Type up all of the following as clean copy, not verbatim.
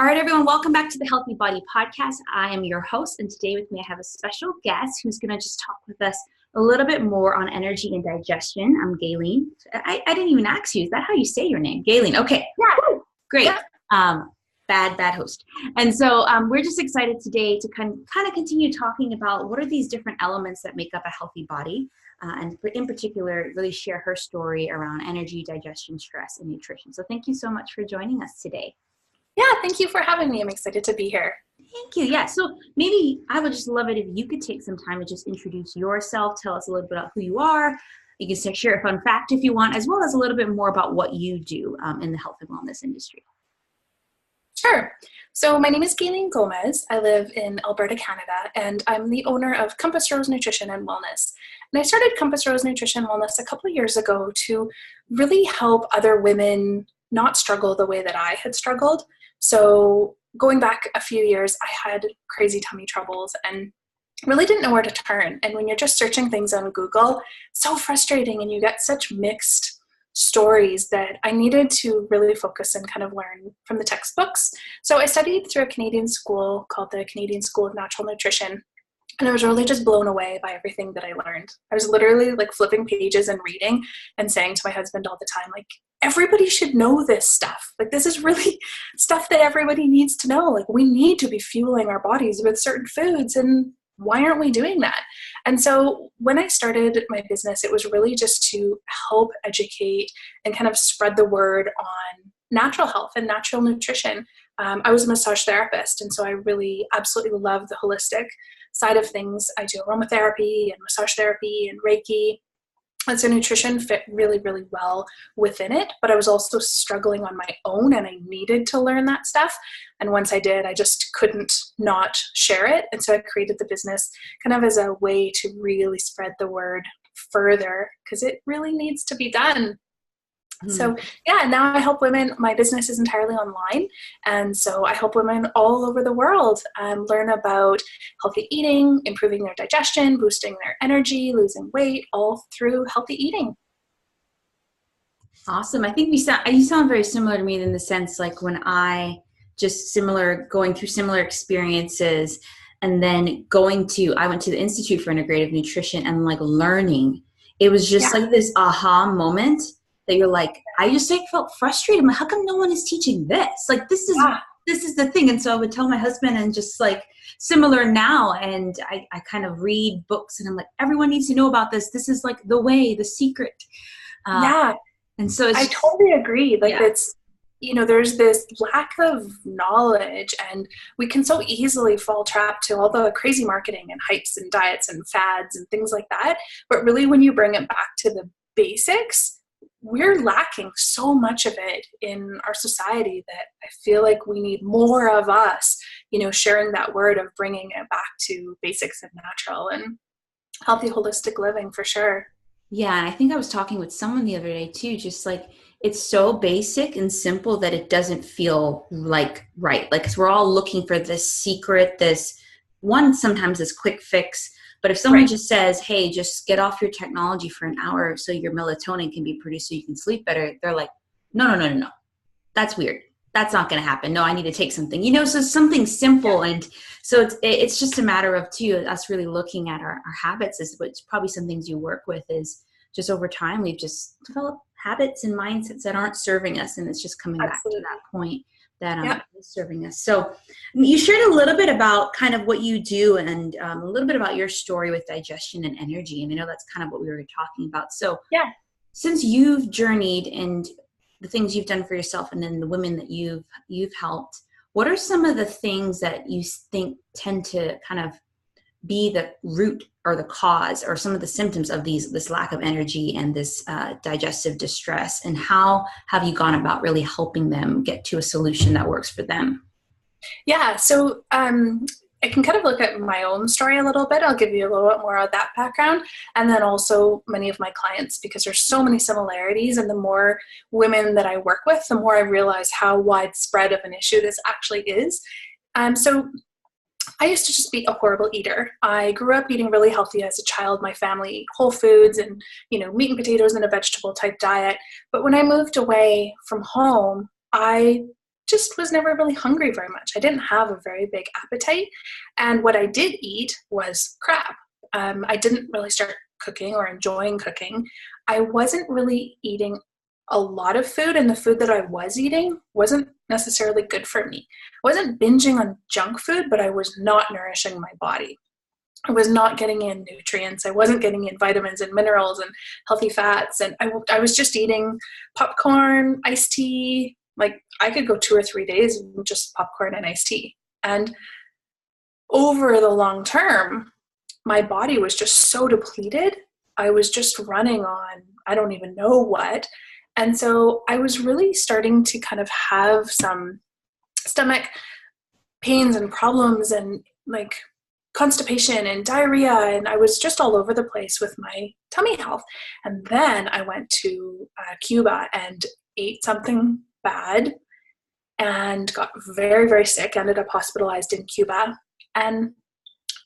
All right, everyone, welcome back to the Healthy Body Podcast. I am your host, and today with me I have a special guest who's going to just talk with us a little bit more on energy and digestion. I'm Gayleen. I didn't even ask you. Is that how you say your name? Gayleen. Okay. Yeah. Great. Yeah. Bad host. And so we're just excited today to kind of continue talking about what are these different elements that make up a healthy body, and in particular, really share her story around energy, digestion, stress, and nutrition. So thank you so much for joining us today. Yeah, thank you for having me. I'm excited to be here. Thank you. Yeah, so maybe I would just love it if you could take some time to just introduce yourself, tell us a little bit about who you are. You can share a fun fact if you want, as well as a little bit more about what you do in the health and wellness industry. Sure. So my name is Gayleen Gomez. I live in Alberta, Canada, and I'm the owner of Compass Rose Nutrition and Wellness. And I started Compass Rose Nutrition and Wellness a couple of years ago to really help other women not struggle the way that I had struggled. So going back a few years, I had crazy tummy troubles and really didn't know where to turn. And when you're just searching things on Google, it's so frustrating and you get such mixed stories that I needed to really focus and kind of learn from the textbooks. So I studied through a Canadian school called the Canadian School of Natural Nutrition. And I was really just blown away by everything that I learned. I was literally like flipping pages and reading and saying to my husband all the time, like, everybody should know this stuff. Like, this is really stuff that everybody needs to know. Like, we need to be fueling our bodies with certain foods, and why aren't we doing that? And so when I started my business, it was really just to help educate and kind of spread the word on natural health and natural nutrition. I was a massage therapist, and so I really absolutely love the holistic side of things. I do aromatherapy and massage therapy and Reiki. And so nutrition fit really, really well within it, but I was also struggling on my own and I needed to learn that stuff. And once I did, I just couldn't not share it. And so I created the business kind of as a way to really spread the word further because it really needs to be done. So yeah, now I help women. My business is entirely online. And so I help women all over the world learn about healthy eating, improving their digestion, boosting their energy, losing weight, all through healthy eating. Awesome. I think you sound very similar to me in the sense like when going through similar experiences and then I went to the Institute for Integrative Nutrition and like learning, it was just like this aha moment. That you're like, I just like felt frustrated. I'm like, how come no one is teaching this? Like, this is the thing. And so I would tell my husband and just like similar now. And I kind of read books and I'm like, everyone needs to know about this. This is like the way, the secret. And so I totally agree. Like it's, there's this lack of knowledge and we can so easily fall trapped to all the crazy marketing and hypes and diets and fads and things like that. But really when you bring it back to the basics, we're lacking so much of it in our society that I feel like we need more of us, sharing that word of bringing it back to basics and natural and healthy, holistic living for sure. Yeah. And I think I was talking with someone the other day too, just like it's so basic and simple that it doesn't feel like right. Like, 'cause we're all looking for this secret, sometimes this quick fix. But if someone just says, hey, just get off your technology for an hour so your melatonin can be produced so you can sleep better, they're like, no. That's weird. That's not going to happen. No, I need to take something. So something simple. And so it's just a matter of, us really looking at our habits is what's probably some things you work with is just over time, we've just developed habits and mindsets that aren't serving us. And it's just coming back to that point that is serving us. So you shared a little bit about kind of what you do and a little bit about your story with digestion and energy. And I know that's kind of what we were talking about. So since you've journeyed and the things you've done for yourself and then the women that you've helped, what are some of the things that you think tend to kind of be the root or the cause or some of the symptoms of this lack of energy and this digestive distress, and how have you gone about really helping them get to a solution that works for them? Yeah, so I can kind of look at my own story a little bit. I'll give you a little bit more of that background, and then also many of my clients, because there's so many similarities, and the more women that I work with, the more I realize how widespread of an issue this actually is. So I used to just be a horrible eater. I grew up eating really healthy as a child. My family ate whole foods and, meat and potatoes and a vegetable type diet. But when I moved away from home, I just was never really hungry very much. I didn't have a very big appetite. And what I did eat was crap. I didn't really start cooking or enjoying cooking. I wasn't really eating a lot of food, and the food that I was eating wasn't necessarily good for me. I wasn't binging on junk food, but I was not nourishing my body. I was not getting in nutrients. I wasn't getting in vitamins and minerals and healthy fats. And I was just eating popcorn, iced tea. Like I could go 2 or 3 days with just popcorn and iced tea. And over the long term, my body was just so depleted. I was just running on, I don't even know what. And so I was really starting to kind of have some stomach pains and problems and like constipation and diarrhea. And I was just all over the place with my tummy health. And then I went to Cuba and ate something bad and got very, very sick, ended up hospitalized in Cuba. And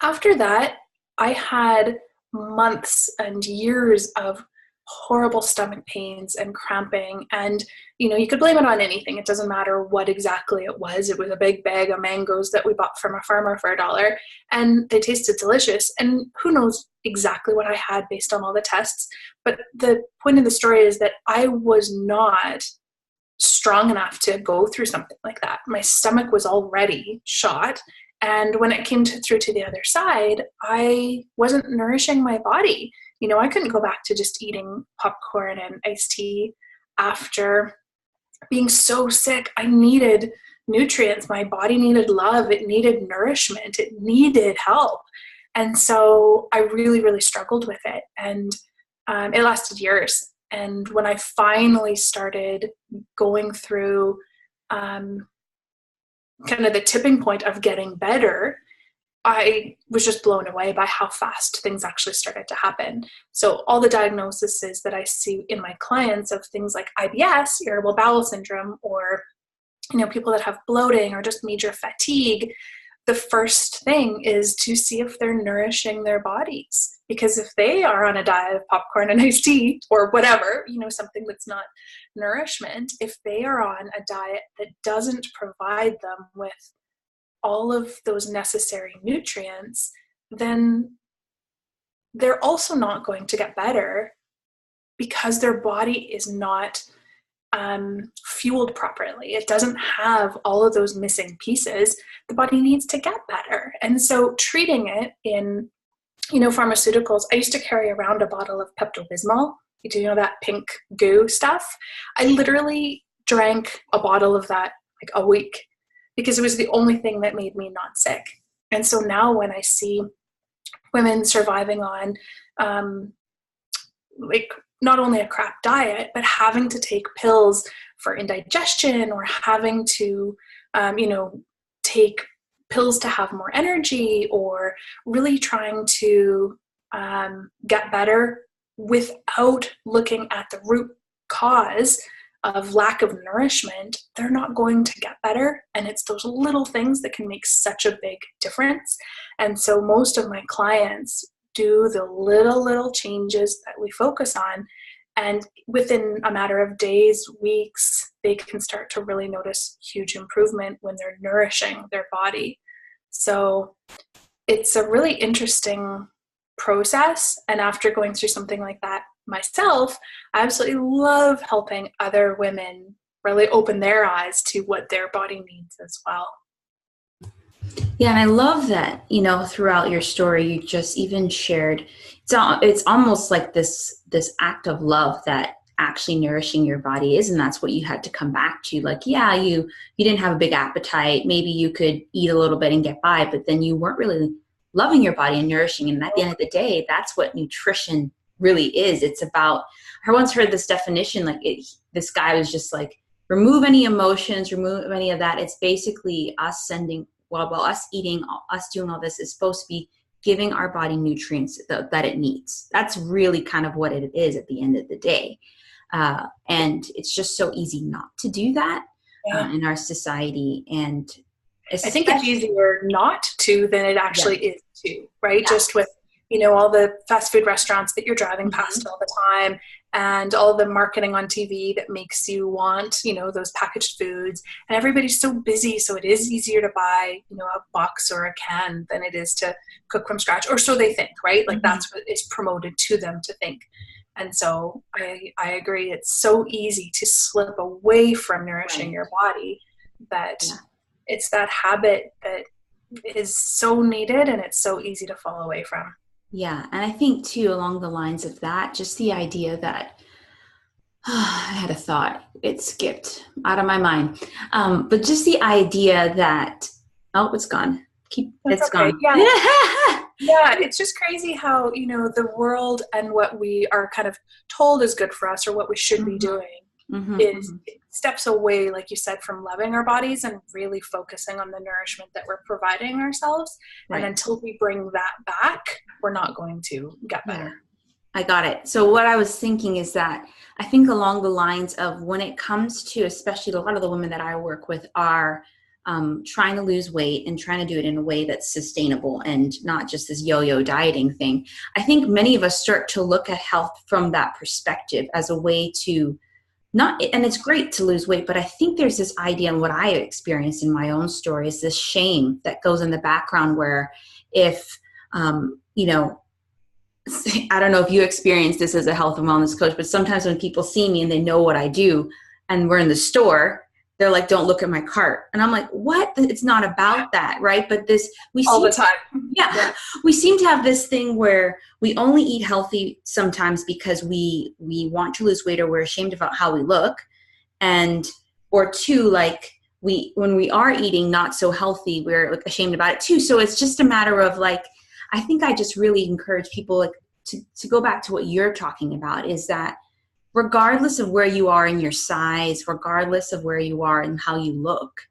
after that, I had months and years of horrible stomach pains and cramping. And, you know, you could blame it on anything. It doesn't matter what exactly it was. It was a big bag of mangoes that we bought from a farmer for $1, and they tasted delicious. And who knows exactly what I had based on all the tests. But the point of the story is that I was not strong enough to go through something like that. My stomach was already shot. And when it came through to the other side, I wasn't nourishing my body. You know, I couldn't go back to just eating popcorn and iced tea after being so sick. I needed nutrients. My body needed love. It needed nourishment. It needed help. And so I really, really struggled with it. And it lasted years. And when I finally started going through kind of the tipping point of getting better, I was just blown away by how fast things actually started to happen. So all the diagnoses that I see in my clients of things like IBS, irritable bowel syndrome, or, you know, people that have bloating or just major fatigue, the first thing is to see if they're nourishing their bodies. Because if they are on a diet of popcorn and iced tea or whatever, you know, something that's not nourishment, if they are on a diet that doesn't provide them with all of those necessary nutrients, then they're also not going to get better because their body is not fueled properly. It doesn't have all of those missing pieces. The body needs to get better. And so treating it in, you know, pharmaceuticals, I used to carry around a bottle of Pepto-Bismol. You know, that pink goo stuff. I literally drank a bottle of that like a week because it was the only thing that made me not sick. And so now when I see women surviving on like not only a crap diet, but having to take pills for indigestion or having to, you know, take pills to have more energy, or really trying to get better without looking at the root cause of lack of nourishment, they're not going to get better. And it's those little things that can make such a big difference. And so most of my clients do the little changes that we focus on. And within a matter of days, weeks, they can start to really notice huge improvement when they're nourishing their body. So it's a really interesting process. And after going through something like that myself, I absolutely love helping other women really open their eyes to what their body needs as well. Yeah, and I love that, you know, throughout your story, you just even shared, it's almost like this act of love that actually nourishing your body is, and that's what you had to come back to. Like, yeah, you didn't have a big appetite, maybe you could eat a little bit and get by, but then you weren't really loving your body and nourishing. And at the end of the day, that's what nutrition really is. It's about, I once heard this definition, like this guy was just like, remove any emotions, remove any of that. It's basically us sending, while us eating, us doing all this is supposed to be giving our body nutrients that it needs. That's really kind of what it is at the end of the day. And it's just so easy not to do that in our society. And I think it's easier not to than it actually is to, right? Yeah. Just with, you know, all the fast food restaurants that you're driving past all the time, and all the marketing on TV that makes you want, those packaged foods. And everybody's so busy, so it is easier to buy, a box or a can than it is to cook from scratch, or so they think, right? Like that's what is promoted to them to think. And so I agree. It's so easy to slip away from nourishing your body that it's that habit that is so needed and it's so easy to fall away from. Yeah. And I think too, along the lines of that, just the idea that I had a thought, it skipped out of my mind. But just the idea that, it's gone. It's okay. gone. Yeah. Yeah, it's just crazy how, the world and what we are kind of told is good for us or what we should be doing is steps away, like you said, from loving our bodies and really focusing on the nourishment that we're providing ourselves. Right. And until we bring that back, we're not going to get better. Yeah. I got it. So what I was thinking is that I think along the lines of when it comes to, especially a lot of the women that I work with are trying to lose weight and trying to do it in a way that's sustainable and not just this yo-yo dieting thing. I think many of us start to look at health from that perspective as a way to and it's great to lose weight, but I think there's this idea, and what I experienced in my own story is this shame that goes in the background where if, I don't know if you experience this as a health and wellness coach, but sometimes when people see me and they know what I do and we're in the store, they're like, don't look at my cart. And I'm like, what? It's not about that, right? But we all the time. Yeah. We seem to have this thing where we only eat healthy sometimes because we want to lose weight or we're ashamed about how we look. Or two, like when we are eating not so healthy, we're like ashamed about it too. So it's just a matter of like, I think I just really encourage people like to go back to what you're talking about is that regardless of where you are in your size, regardless of where you are and how you look,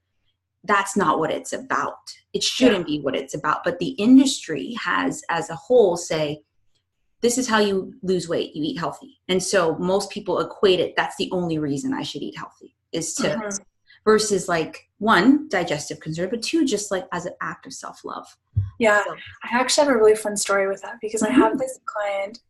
that's not what it's about. It shouldn't be what it's about. But the industry has, as a whole, say, this is how you lose weight. You eat healthy. And so most people equate it. That's the only reason I should eat healthy is to, versus like one, digestive concern, but two, just like as an act of self-love. Yeah. So, I actually have a really fun story with that because I have this client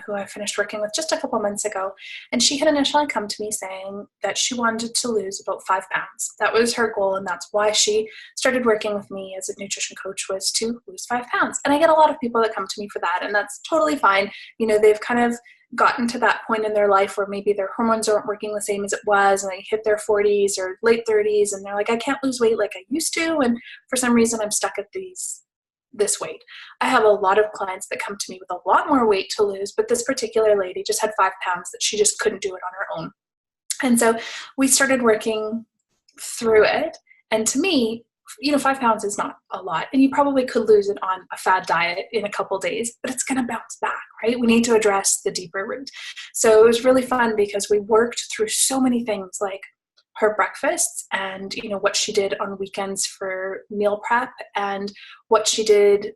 who I finished working with just a couple months ago. And she had initially come to me saying that she wanted to lose about 5 pounds. That was her goal. And that's why she started working with me as a nutrition coach, was to lose 5 pounds. And I get a lot of people that come to me for that. And that's totally fine. They've kind of gotten to that point in their life where maybe their hormones aren't working the same as it was. And they hit their 40s or late 30s. And they're like, I can't lose weight like I used to. And for some reason, I'm stuck at this weight. I have a lot of clients that come to me with a lot more weight to lose, but this particular lady just had 5 pounds that she just couldn't do it on her own. And so we started working through it. And to me, 5 pounds is not a lot. And you probably could lose it on a fad diet in a couple days, but it's going to bounce back, right? We need to address the deeper root. So it was really fun because we worked through so many things like her breakfasts and what she did on weekends for meal prep and what she did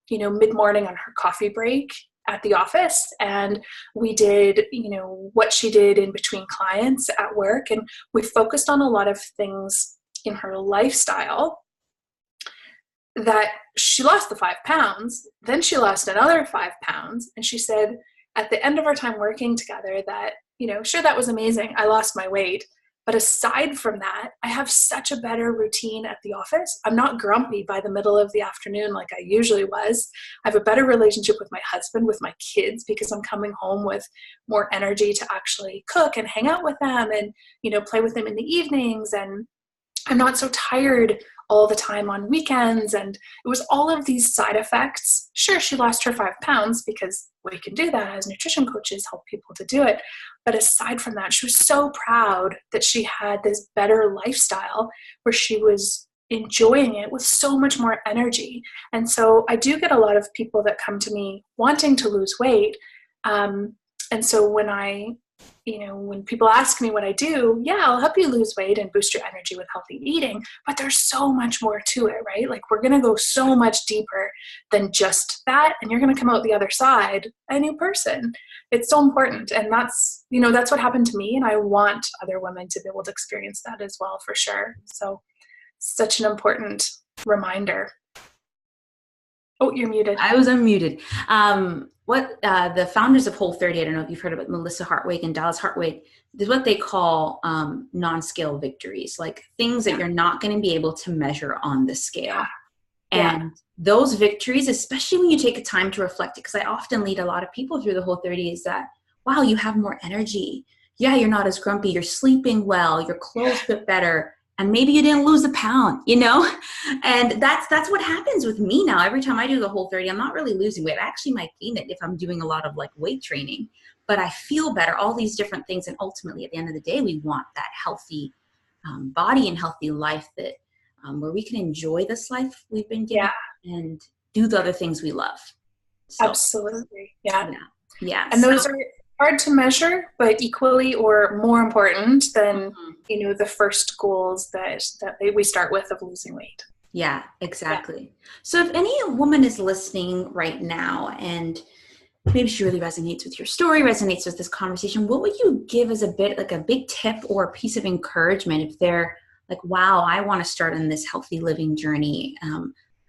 mid-morning on her coffee break at the office, and we did what she did in between clients at work, and we focused on a lot of things in her lifestyle that she lost the 5 pounds, then she lost another 5 pounds, and she said at the end of our time working together that sure, that was amazing, I lost my weight. But aside from that, I have such a better routine at the office. I'm not grumpy by the middle of the afternoon like I usually was. I have a better relationship with my husband, with my kids, because I'm coming home with more energy to actually cook and hang out with them and, play with them in the evenings. And I'm not so tired all the time on weekends. And it was all of these side effects. Sure, she lost her 5 pounds because we can do that as nutrition coaches, help people to do it. But aside from that, she was so proud that she had this better lifestyle where she was enjoying it with so much more energy. And so I do get a lot of people that come to me wanting to lose weight. And so when people ask me what I do, I'll help you lose weight and boost your energy with healthy eating, but there's so much more to it, right? Like we're going to go so much deeper than just that. And you're going to come out the other side a new person. It's so important. And that's what happened to me. And I want other women to be able to experience that as well, for sure. So such an important reminder. Oh, you're muted. I was unmuted. What the founders of Whole30, I don't know if you've heard about Melissa Hartwig and Dallas Hartwig, is what they call non-scale victories, like things that Yeah. you're not going to be able to measure on the scale. Yeah. And those victories, especially when you take a time to reflect it, because I often lead a lot of people through the Whole30, is that, wow, you have more energy. Yeah, you're not as grumpy. You're sleeping well. Your clothes fit better. And maybe you didn't lose a pound, you know? And that's what happens with me now. Every time I do the Whole30, I'm not really losing weight. I actually might gain it if I'm doing a lot of like weight training, but I feel better, all these different things. And ultimately, at the end of the day, we want that healthy body and healthy life that where we can enjoy this life we've been given and do the other things we love. So, Absolutely. Yeah. Yeah. And those are hard to measure, but equally or more important than, the first goals that we start with of losing weight. Yeah, exactly. Yeah. So if any woman is listening right now and maybe she really resonates with your story, resonates with this conversation, what would you give as a big tip or a piece of encouragement if they're like, wow, I want to start on this healthy living journey,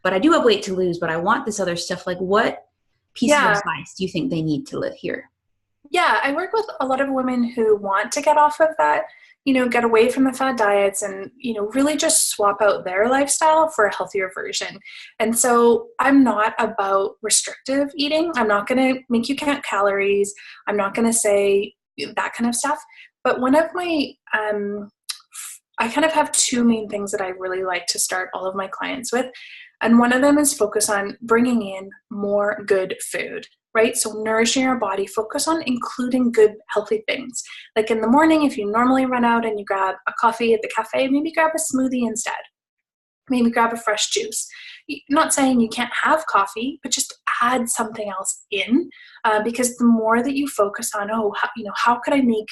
but I do have weight to lose, but I want this other stuff. Like, what piece of advice do you think they need to hear? Yeah, I work with a lot of women who want to get off of that, get away from the fad diets and, really just swap out their lifestyle for a healthier version. And so I'm not about restrictive eating. I'm not going to make you count calories. I'm not going to say that kind of stuff. But one of my, I kind of have two main things that I really like to start all of my clients with. And one of them is focus on bringing in more good food, right? So nourishing your body, focus on including good, healthy things. Like in the morning, if you normally run out and you grab a coffee at the cafe, maybe grab a smoothie instead. Maybe grab a fresh juice. Not saying you can't have coffee, but just add something else in, because the more that you focus on, how could I make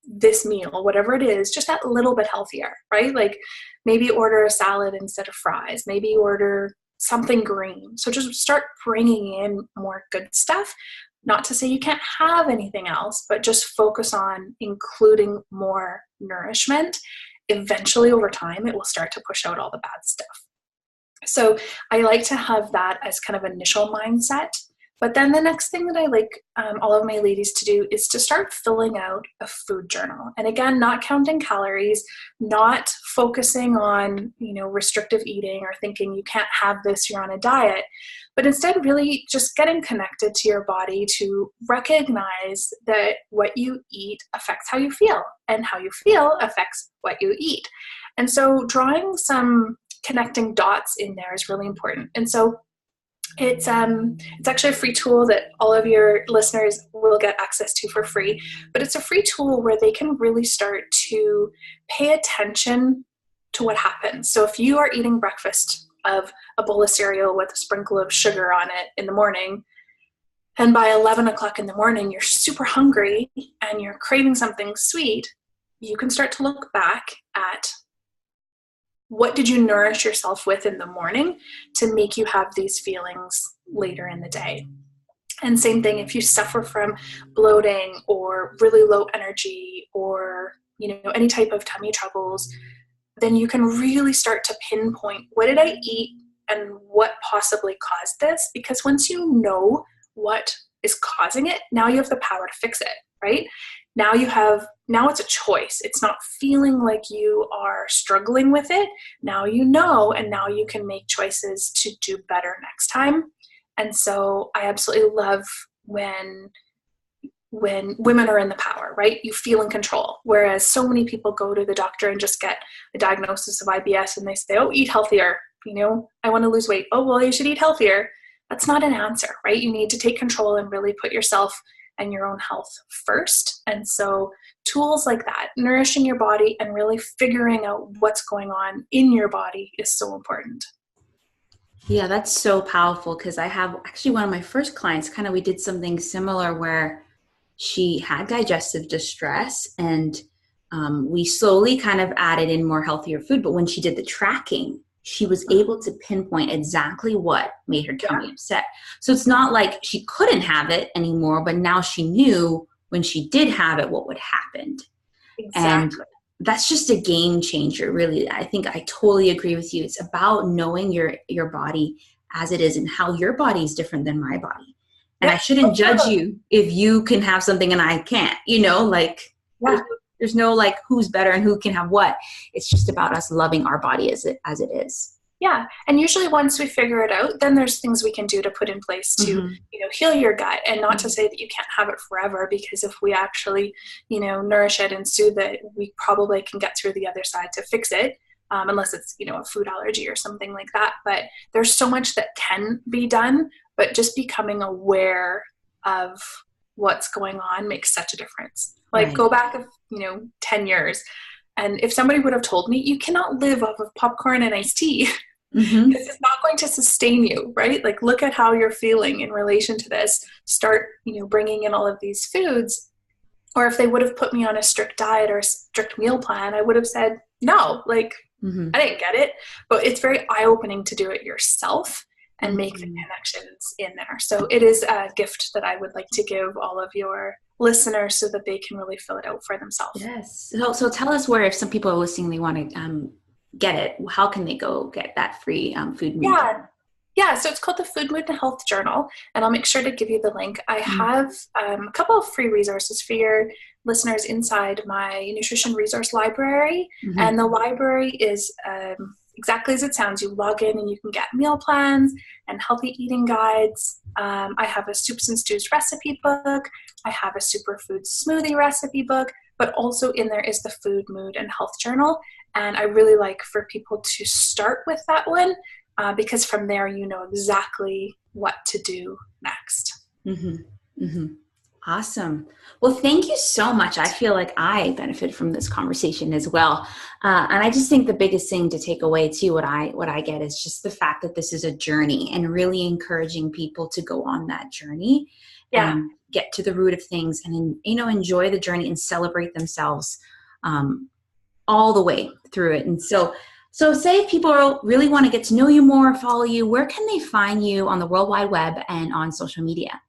this meal, whatever it is, just that little bit healthier, right? Like maybe order a salad instead of fries, maybe order something green. So just start bringing in more good stuff. Not to say you can't have anything else, but just focus on including more nourishment. Eventually, over time, it will start to push out all the bad stuff. So I like to have that as kind of initial mindset. But then the next thing that I like all of my ladies to do is to start filling out a food journal. And again, not counting calories, not focusing on, restrictive eating or thinking you can't have this, you're on a diet, but instead really just getting connected to your body to recognize that what you eat affects how you feel and how you feel affects what you eat. And so drawing some connecting dots in there is really important. And so it's actually a free tool that all of your listeners will get access to for free, but it's a free tool where they can really start to pay attention to what happens. So if you are eating breakfast of a bowl of cereal with a sprinkle of sugar on it in the morning, and by 11 o'clock in the morning, you're super hungry and you're craving something sweet, you can start to look back at what did you nourish yourself with in the morning to make you have these feelings later in the day? And same thing, if you suffer from bloating or really low energy or, any type of tummy troubles, then you can really start to pinpoint what did I eat and what possibly caused this? Because once you know what is causing it, now you have the power to fix it, right? Now it's a choice. It's not feeling like you are struggling with it. Now you know, and now you can make choices to do better next time. And so I absolutely love when women are in the power, right? You feel in control. Whereas so many people go to the doctor and just get a diagnosis of IBS and they say, oh, eat healthier. I want to lose weight. Oh, well, you should eat healthier. That's not an answer, right? You need to take control and really put yourself and your own health first. And so tools like that, nourishing your body and really figuring out what's going on in your body is so important. Yeah, that's so powerful because I have actually one of my first clients, we did something similar where she had digestive distress and we slowly kind of added in more healthier food. But when she did the tracking, she was able to pinpoint exactly what made her tummy upset. So it's not like she couldn't have it anymore, but now she knew when she did have it, what would happen. Exactly. And that's just a game changer, really. I think I totally agree with you. It's about knowing your body as it is and how your body is different than my body. And I Yeah. shouldn't judge you if you can have something and I can't, like Yeah. there's no like who's better and who can have what. It's just about us loving our body as it is. Yeah. And usually once we figure it out, then there's things we can do to put in place to, heal your gut, and not to say that you can't have it forever, because if we actually, nourish it and soothe it, we probably can get through the other side to fix it. Unless it's, a food allergy or something like that. But there's so much that can be done, but just becoming aware of what's going on makes such a difference. Like go back, 10 years. And if somebody would have told me, you cannot live off of popcorn and iced tea, this is not going to sustain you, right? Like, look at how you're feeling in relation to this. Start, bringing in all of these foods. Or if they would have put me on a strict diet or a strict meal plan, I would have said, no, like, I didn't get it. But it's very eye-opening to do it yourself and make the connections in there. So it is a gift that I would like to give all of your listeners so that they can really fill it out for themselves. Yes. So tell us where, if some people are listening, they want to get it, how can they go get that free food mood? Yeah, so it's called the Food Mood and Health Journal, and I'll make sure to give you the link. I have a couple of free resources for your listeners inside my nutrition resource library, and the library is exactly as it sounds. You log in and you can get meal plans and healthy eating guides. I have a soups and stews recipe book. I have a superfood smoothie recipe book, but also in there is the Food Mood and Health Journal. And I really like for people to start with that one because from there you know exactly what to do next. Awesome. Well, thank you so much. I feel like I benefit from this conversation as well. And I just think the biggest thing to take away too, what I get is just the fact that this is a journey, and really encouraging people to go on that journey and get to the root of things, and, enjoy the journey and celebrate themselves all the way through it. And so say if people really want to get to know you more, follow you, where can they find you on the World Wide Web and on social media?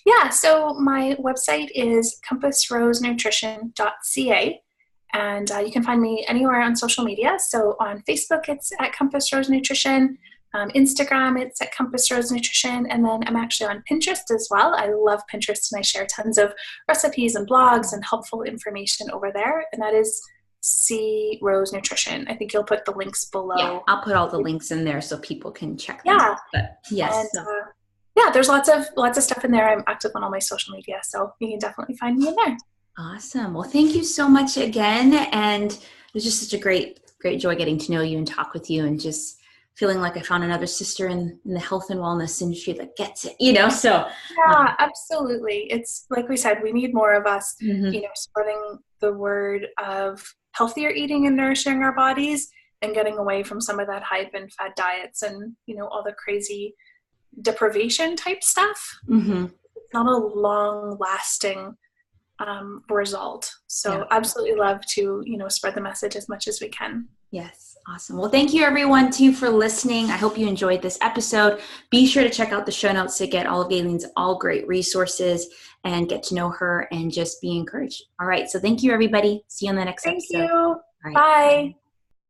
Yeah, so my website is compassrosenutrition.ca, and you can find me anywhere on social media. So on Facebook, it's at Compass Rose Nutrition. Instagram, it's at Compass Rose Nutrition. And then I'm actually on Pinterest as well. I love Pinterest, and I share tons of recipes and blogs and helpful information over there. And that is C Rose Nutrition. I think you'll put the links below. Yeah, I'll put all the links in there so people can check them out. But yes. And, there's lots of stuff in there. I'm active on all my social media, so you can definitely find me in there. Awesome. Well, thank you so much again. And it was just such a great joy getting to know you and talk with you, and just feeling like I found another sister in the health and wellness industry that gets it, so. Yeah, absolutely. It's like we said, we need more of us, spreading the word of healthier eating and nourishing our bodies, and getting away from some of that hype and fad diets and, all the crazy deprivation type stuff. It's not a long lasting result. So absolutely love to, spread the message as much as we can. Yes. Awesome. Well, thank you everyone too for listening. I hope you enjoyed this episode. Be sure to check out the show notes to get all of Gaileen's all great resources and get to know her and just be encouraged. All right. So thank you everybody. See you on the next episode. Thank you. All right. Bye.